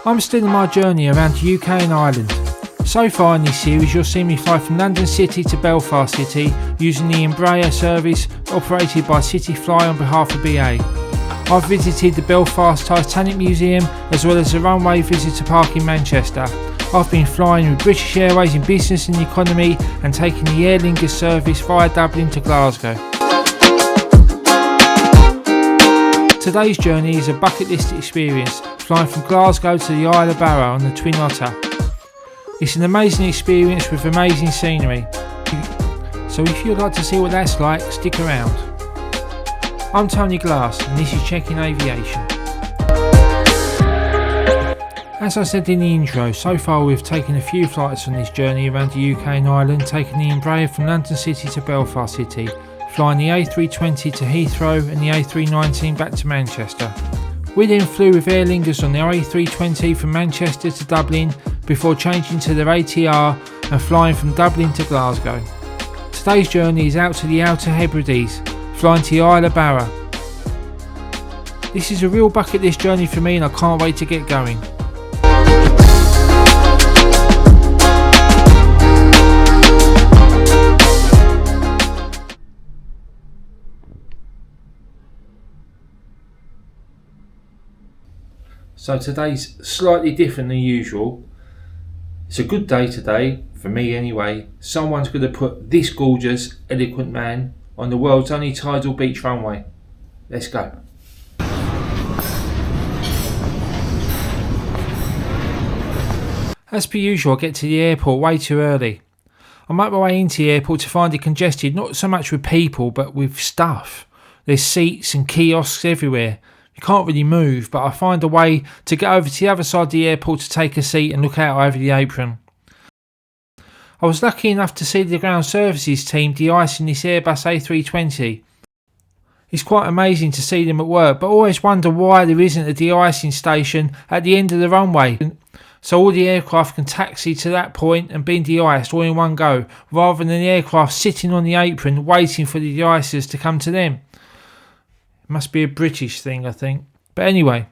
I'm still on my journey around the UK and Ireland. So far in this series you'll see me fly from London City to Belfast City using the Barra service operated by City Fly on behalf of BA. I've visited the Belfast Titanic Museum as well as the runway visitor park in Manchester. I've been flying with British Airways in business and economy and taking the Aer Lingus service via Dublin to Glasgow. Today's journey is a bucket list experience, flying from Glasgow to the Isle of BARRA on the Twin Otter. It's an amazing experience with amazing scenery, so if you'd like to see what that's like, stick around. I'm Tony Glass and this is Checking Aviation. As I said in the intro, so far we've taken a few flights on this journey around the UK and Ireland, taking the Embraer from London City to Belfast City, flying the A320 to Heathrow and the A319 back to Manchester. We then flew with Aer Lingus on the A320 from Manchester to Dublin before changing to their ATR and flying from Dublin to Glasgow. Today's journey is out to the Outer Hebrides, flying to the Isle of BARRA. This is a real bucket list journey for me and I can't wait to get going. So today's slightly different than usual. It's a good day today, for me anyway. Someone's going to put this gorgeous, eloquent man on the world's only tidal beach runway. Let's go. As per usual, I get to the airport way too early. I'm at my way into the airport to find it congested, not so much with people, but with stuff. There's seats and kiosks everywhere. You can't really move, but I find a way to get over to the other side of the airport to take a seat and look out over the apron. I was lucky enough to see the ground services team de-icing this Airbus A320. It's quite amazing to see them at work, but I always wonder why there isn't a de-icing station at the end of the runway, so all the aircraft can taxi to that point and be de-iced all in one go, rather than the aircraft sitting on the apron waiting for the de-icers to come to them. Must be a British thing, I think. But anyway,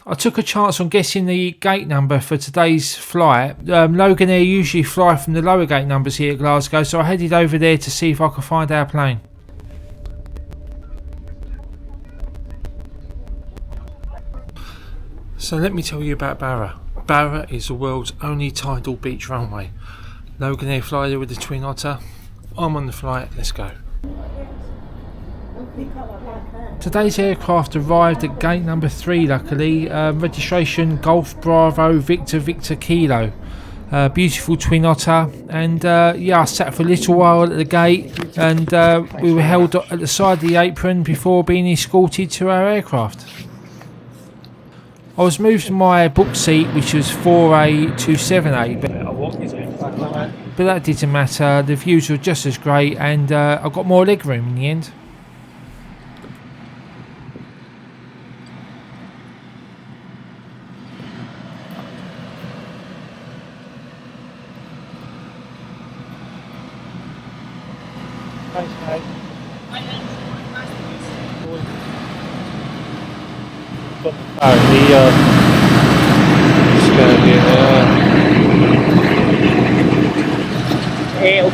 I took a chance on guessing the gate number for today's flight. Loganair usually fly from the lower gate numbers here at Glasgow, so I headed over there to see if I could find our plane. So let me tell you about Barra. Barra is the world's only tidal beach runway. Loganair fly there with the Twin Otter. I'm on the flight, let's go. Today's aircraft arrived at gate number 3 luckily, registration Golf Bravo Victor Victor Kilo. Beautiful Twin Otter, and yeah, I sat for a little while at the gate and we were held at the side of the apron before being escorted to our aircraft. I was moved to my book seat, which was 4A to 7A, but that didn't matter. The views were just as great and I got more leg room in the end. Thanks, mate.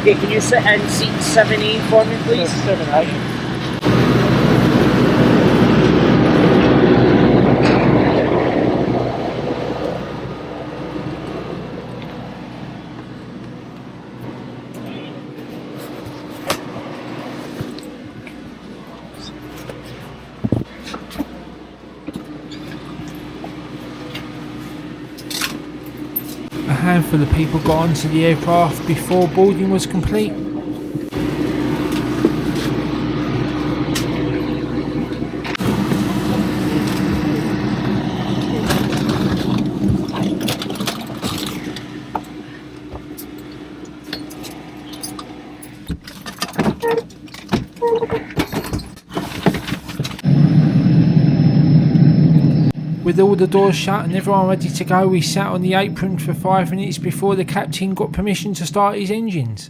Okay, can you sit in seat 7A for me, please? 7A. A handful of people got onto the aircraft before boarding was complete. With all the doors shut and everyone ready to go, we sat on the apron for 5 minutes before the captain got permission to start his engines.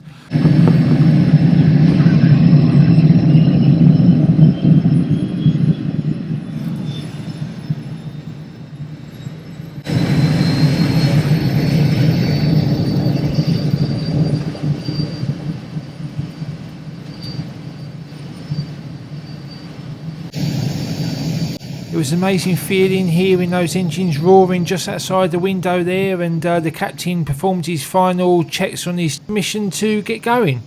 was an amazing feeling hearing those engines roaring just outside the window there, and the captain performed his final checks on his mission to get going.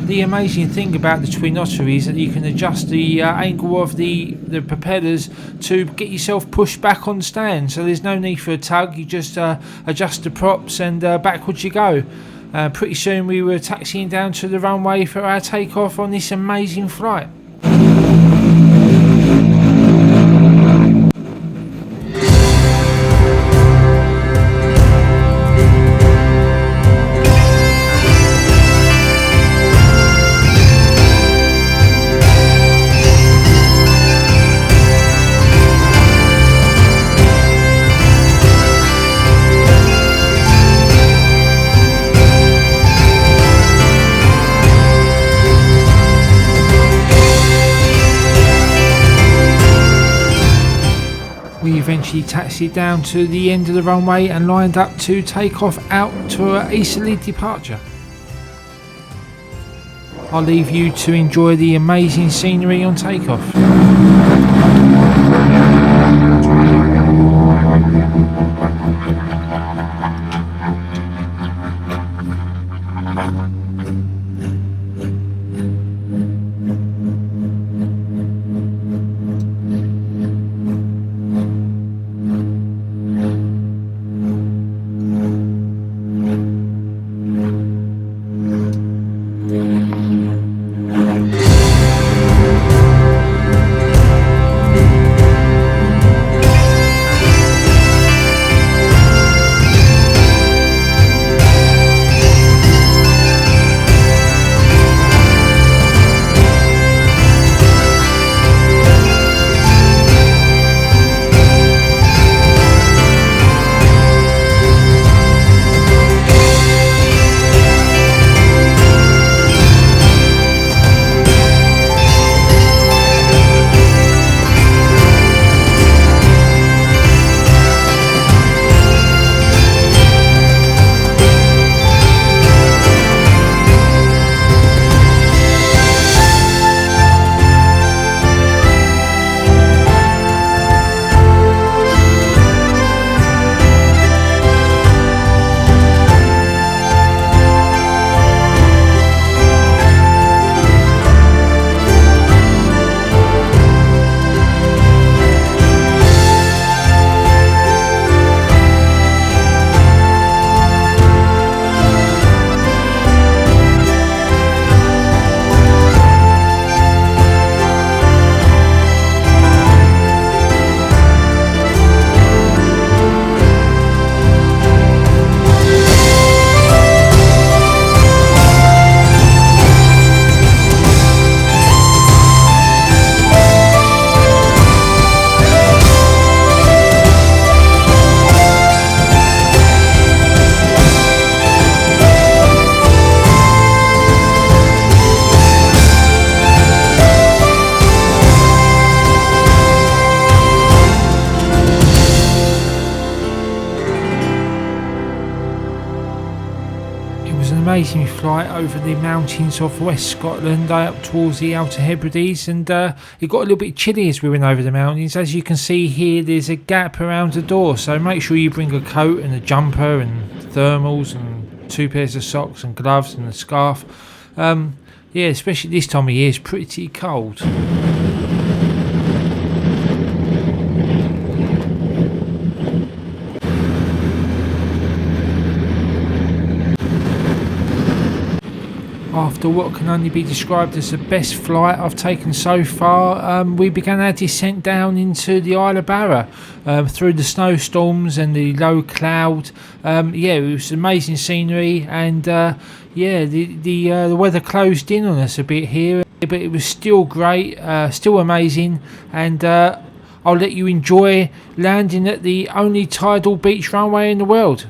The amazing thing about the Twin Otter is that you can adjust the angle of the propellers to get yourself pushed back on stand, so there's no need for a tug. You just adjust the props and backwards you go. Pretty soon we were taxiing down to the runway for our takeoff on this amazing flight. We eventually taxied down to the end of the runway and lined up to take off out to an easterly departure. I'll leave you to enjoy the amazing scenery on takeoff. Amazing flight over the mountains of West Scotland up towards the Outer Hebrides, and it got a little bit chilly as we went over the mountains. As you can see here, there's a gap around the door, so make sure you bring a coat and a jumper and thermals and 2 pairs of socks and gloves and a scarf. Yeah, especially this time of year, it's pretty cold. After what can only be described as the best flight I've taken so far, we began our descent down into the Isle of BARRA through the snowstorms and the low cloud. Yeah, it was amazing scenery, and yeah, the weather closed in on us a bit here, but it was still great, still amazing, and I'll let you enjoy landing at the only tidal beach runway in the world.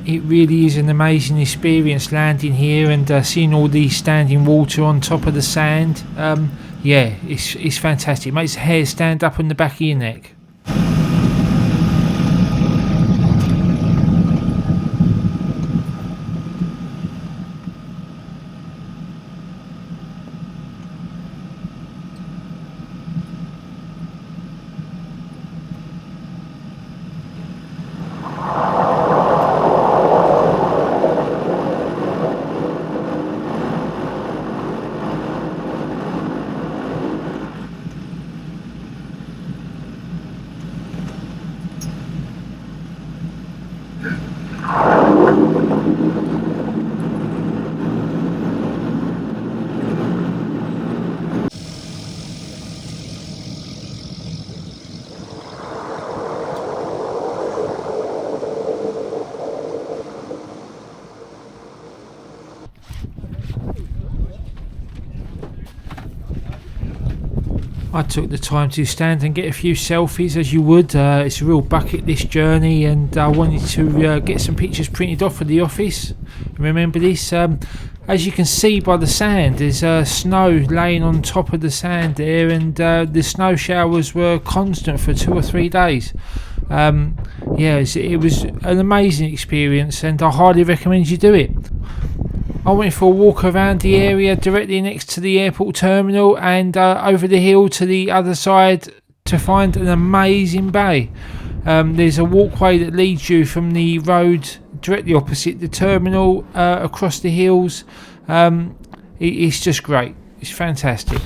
it really is an amazing experience landing here and seeing all the standing water on top of the sand. Yeah, it's fantastic. It makes the hair stand up on the back of your neck. I took the time to stand and get a few selfies, as you would. It's a real bucket list journey, and I wanted to get some pictures printed off for the office. Remember this? As you can see by the sand, there's snow laying on top of the sand there, and the snow showers were constant for 2 or 3 days. Yeah, it was an amazing experience, and I highly recommend you do it. I went for a walk around the area directly next to the airport terminal and over the hill to the other side to find an amazing bay. There's a walkway that leads you from the road directly opposite the terminal across the hills. It's just great. It's fantastic.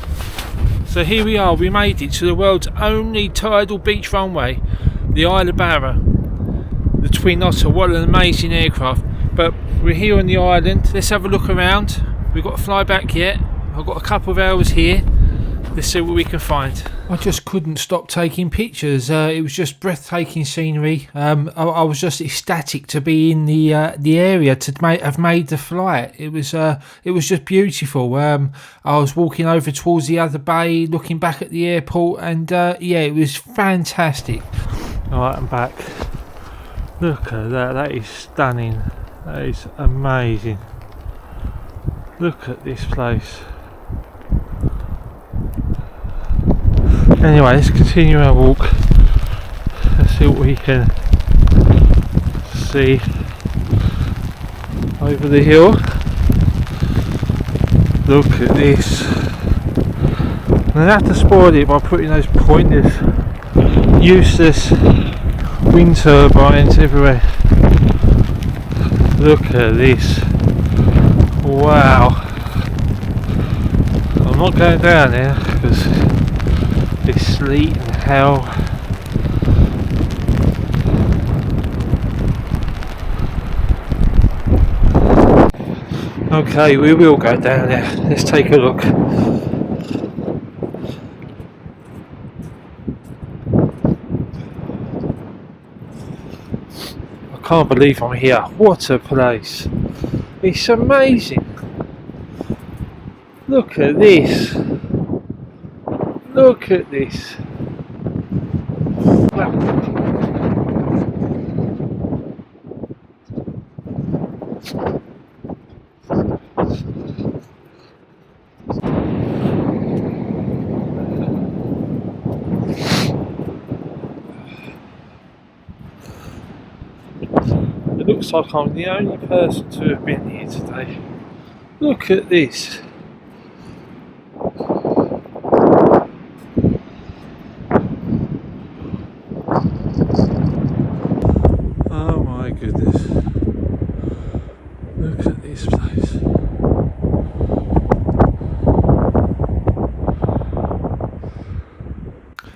So here we are. We made it to the world's only tidal beach runway, the Isle of BARRA, the Twin Otter. What an amazing aircraft. But we're here on the island. Let's have a look around. We've got to fly back yet. I've got a couple of hours here. Let's see what we can find. I just couldn't stop taking pictures. It was just breathtaking scenery. I was just ecstatic to be in the area to have made the flight. It was just beautiful. I was walking over towards the other bay, looking back at the airport, and yeah, it was fantastic. All right, I'm back. Look at that. That is stunning. That is amazing. Look at this place. Anyway, let's continue our walk. Let's see what we can see over the hill. Look at this. And I have to spoil it by putting those pointless, useless wind turbines everywhere. Look at this. Wow. I'm not going down there because it's sleet and hell. Okay, we will go down there. Let's take a look. I can't believe I'm here. What a place. It's amazing. Look at this. Look at this. It looks like I'm the only person to have been here today. Look at this. Oh my goodness. Look at this place.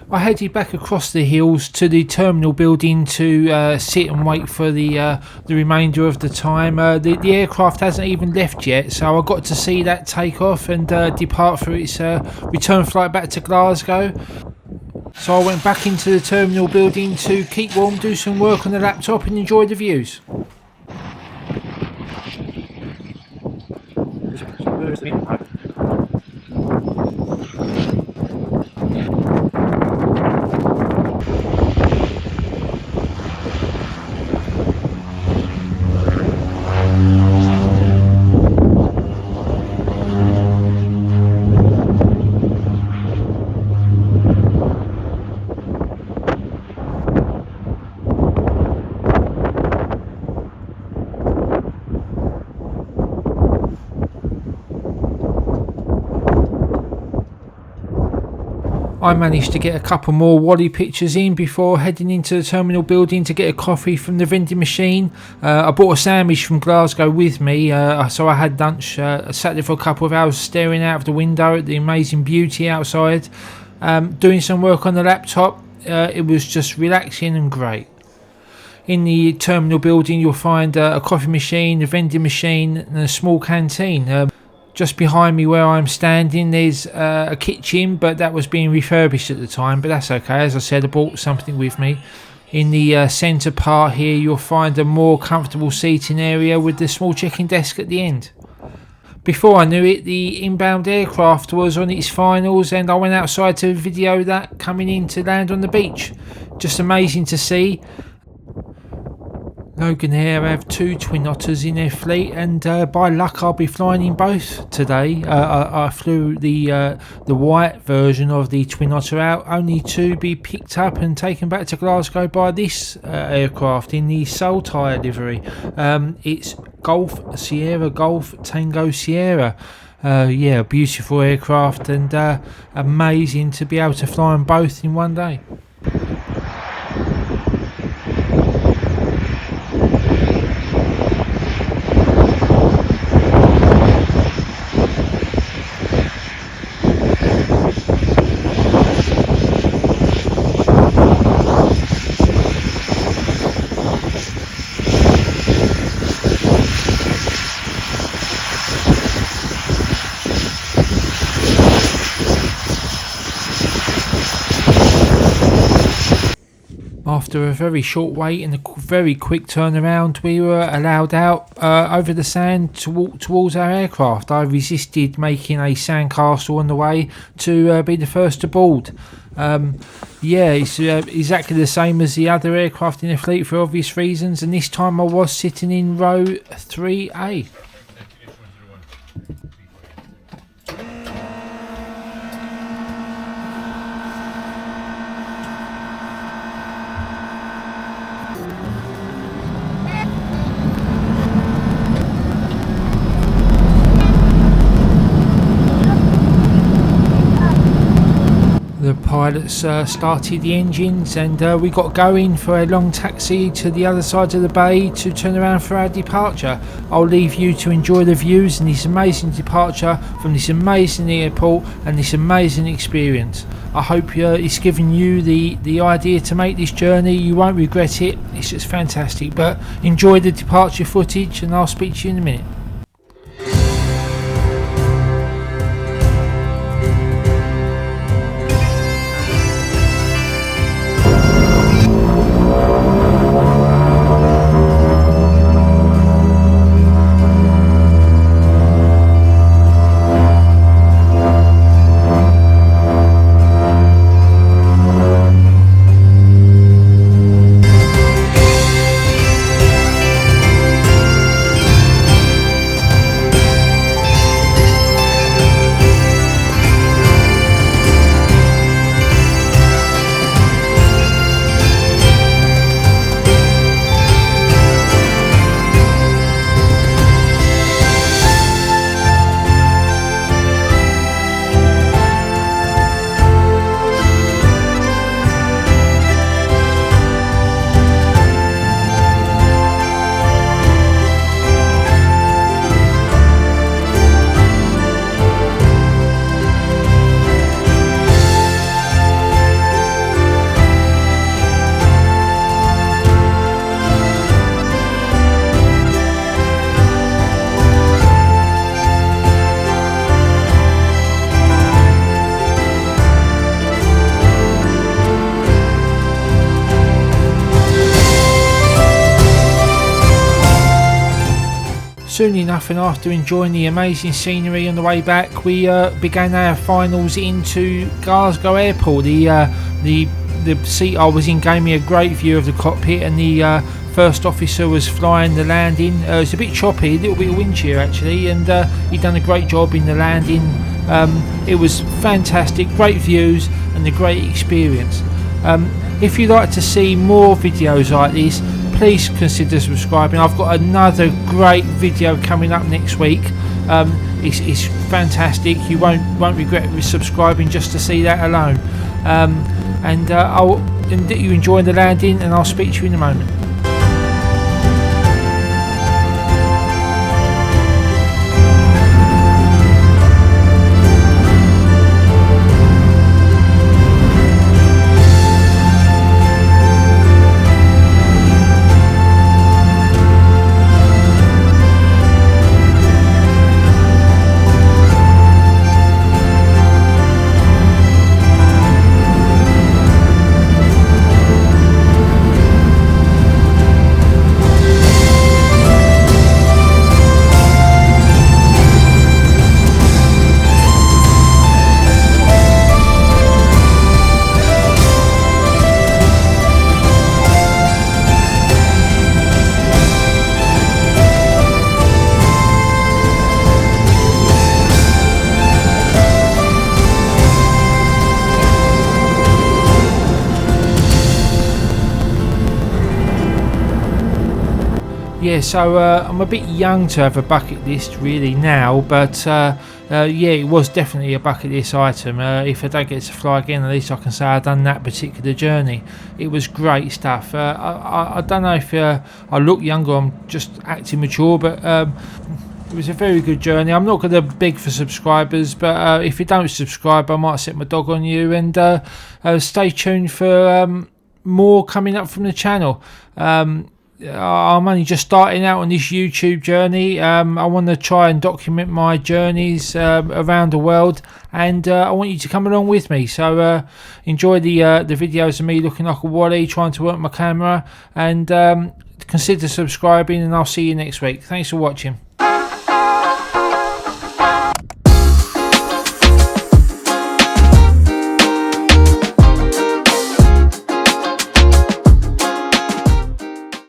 I headed back across the hills to the terminal building to sit and wait for the remainder of the time. The aircraft hasn't even left yet, so I got to see that take off and depart for its return flight back to Glasgow. So I went back into the terminal building to keep warm, do some work on the laptop and enjoy the views. I managed to get a couple more Wally pictures in before heading into the terminal building to get a coffee from the vending machine. I brought a sandwich from Glasgow with me, so I had lunch. I sat there for a couple of hours staring out of the window at the amazing beauty outside, doing some work on the laptop. It was just relaxing and great. In the terminal building you'll find a coffee machine, a vending machine and a small canteen. Just behind me where I'm standing there's a kitchen, but that was being refurbished at the time, but that's okay. As I said, I brought something with me. In the centre part here you'll find a more comfortable seating area with the small check-in desk at the end. Before I knew it, the inbound aircraft was on its finals and I went outside to video that coming in to land on the beach. Just amazing to see. Loganair have 2 Twin Otters in their fleet, and by luck I'll be flying in both today. I flew the white version of the Twin Otter out, only to be picked up and taken back to Glasgow by this aircraft in the Soul Tyre livery. It's Golf Sierra Golf Tango Sierra. Yeah, beautiful aircraft, and amazing to be able to fly them both in one day. After a very short wait and a very quick turnaround, we were allowed out over the sand to walk towards our aircraft. I resisted making a sandcastle on the way to be the first aboard. Yeah, it's exactly the same as the other aircraft in the fleet for obvious reasons, and this time I was sitting in row 3A. The pilots started the engines and we got going for a long taxi to the other side of the bay to turn around for our departure. I'll leave you to enjoy the views and this amazing departure from this amazing airport and this amazing experience. I hope it's given you the idea to make this journey. You won't regret it. It's just fantastic. But enjoy the departure footage and I'll speak to you in a minute. Soon enough, and after enjoying the amazing scenery on the way back, we began our finals into Glasgow Airport. The seat I was in gave me a great view of the cockpit, and the first officer was flying the landing. It's a bit choppy, a little bit of wind shear actually, and he'd done a great job in the landing. It was fantastic, great views and a great experience. If you'd like to see more videos like this, please consider subscribing. I've got another great video coming up next week. It's fantastic. You won't regret subscribing just to see that alone. And you enjoy the landing, and I'll speak to you in a moment. Yeah, so I'm a bit young to have a bucket list really now, but yeah, it was definitely a bucket list item. If I don't get to fly again, at least I can say I've done that particular journey. It was great stuff. I don't know if I look younger, I'm just acting mature, but it was a very good journey. I'm not going to beg for subscribers, but if you don't subscribe, I might set my dog on you. And stay tuned for more coming up from the channel. I'm only just starting out on this YouTube journey. I want to try and document my journeys around the world, and I want you to come along with me. So enjoy the videos of me looking like a wally, trying to work my camera, and consider subscribing, and I'll see you next week. Thanks for watching.